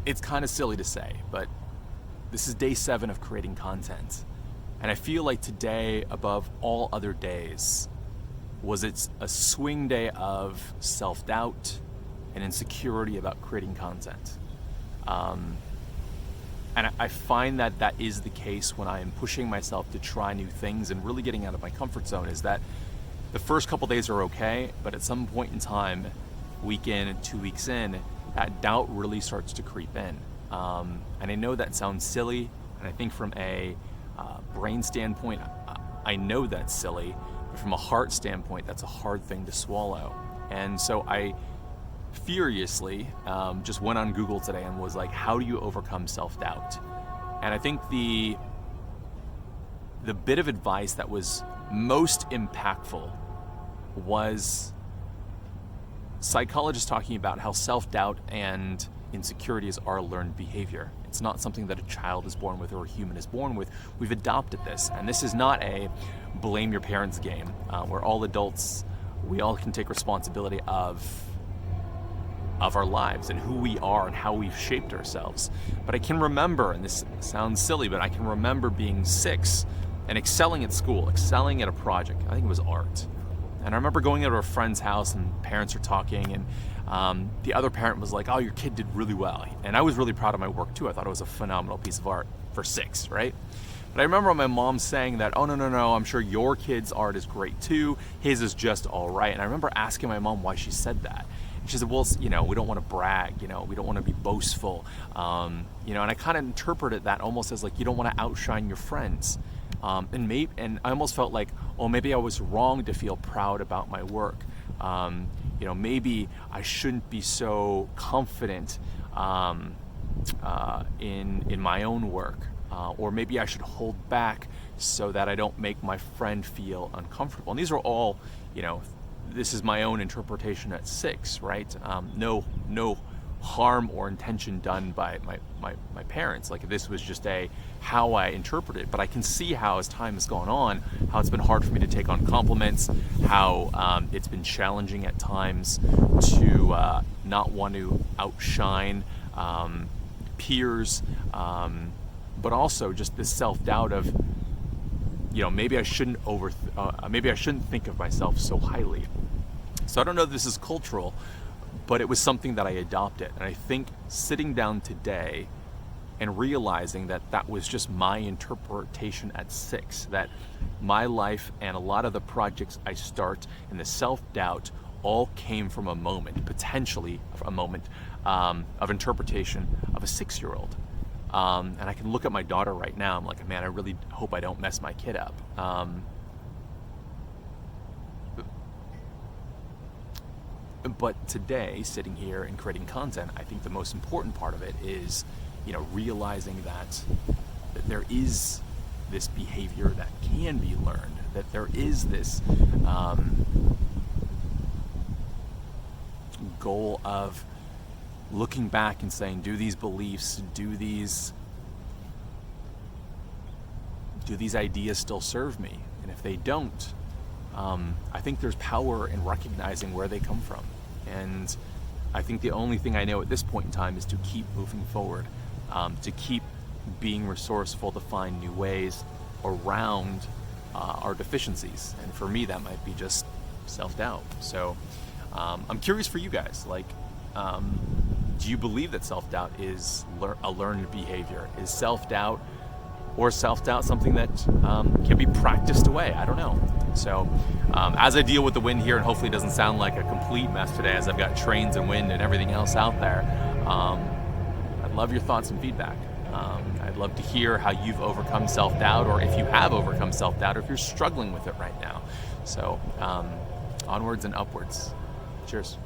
it's kind of silly to say, but this is day 7 of creating content. And I feel like today, above all other days, it's a swing day of self-doubt and insecurity about creating content. And I find that that is the case when I am pushing myself to try new things and really getting out of my comfort zone, is that the first couple days are okay, but at some point in time, week in, 2 weeks in, that doubt really starts to creep in. And I know that sounds silly, and I think from a brain standpoint, I know that's silly, but from a heart standpoint, that's a hard thing to swallow. And so I furiously just went on Google today and was like, how do you overcome self-doubt? And I think the bit of advice that was most impactful was psychologists talking about how self-doubt and insecurities are a learned behavior. It's not something that a child is born with or a human is born with. We've adopted this, and this is not a blame your parents game where all adults, we all can take responsibility of our lives and who we are and how we've shaped ourselves. But I can remember, and this sounds silly, but I can remember being 6 and excelling at school, excelling at a project. I think it was art. And I remember going out to a friend's house and parents were talking, and the other parent was like, oh, your kid did really well. And I was really proud of my work too. I thought it was a phenomenal piece of art for 6, right? But I remember my mom saying that, oh, no, I'm sure your kid's art is great too. His is just all right. And I remember asking my mom why she said that. And she said, well, we don't want to brag, we don't want to be boastful. And I kind of interpreted that almost as like, you don't want to outshine your friends. And I almost felt like, oh, maybe I was wrong to feel proud about my work. Maybe I shouldn't be so confident in my own work, or maybe I should hold back so that I don't make my friend feel uncomfortable. And these are all, this is my own interpretation at 6, right? No harm or intention done by my parents. Like, this was just how I interpret it. But I can see how, as time has gone on, how it's been hard for me to take on compliments, how it's been challenging at times to not want to outshine peers, but also just this self-doubt of, maybe I shouldn't think of myself so highly. So I don't know if this is cultural, but it was something that I adopted. And I think sitting down today and realizing that that was just my interpretation at 6, that my life and a lot of the projects I start and the self-doubt all came from a moment, potentially a moment of interpretation of a 6-year-old. And I can look at my daughter right now, I'm like, man, I really hope I don't mess my kid up. But today, sitting here and creating content, I think the most important part of it is, realizing that there is this behavior that can be learned, that there is this goal of looking back and saying, do these beliefs, do these ideas still serve me? And if they don't, I think there's power in recognizing where they come from. And I think the only thing I know at this point in time is to keep moving forward, to keep being resourceful, to find new ways around our deficiencies. And for me, that might be just self-doubt. So I'm curious for you guys, do you believe that self-doubt is a learned behavior? Is self-doubt something that can be practiced away? I don't know. So as I deal with the wind here, and hopefully it doesn't sound like a complete mess today as I've got trains and wind and everything else out there, I'd love your thoughts and feedback. I'd love to hear how you've overcome self-doubt, or if you have overcome self-doubt, or if you're struggling with it right now. So onwards and upwards. Cheers.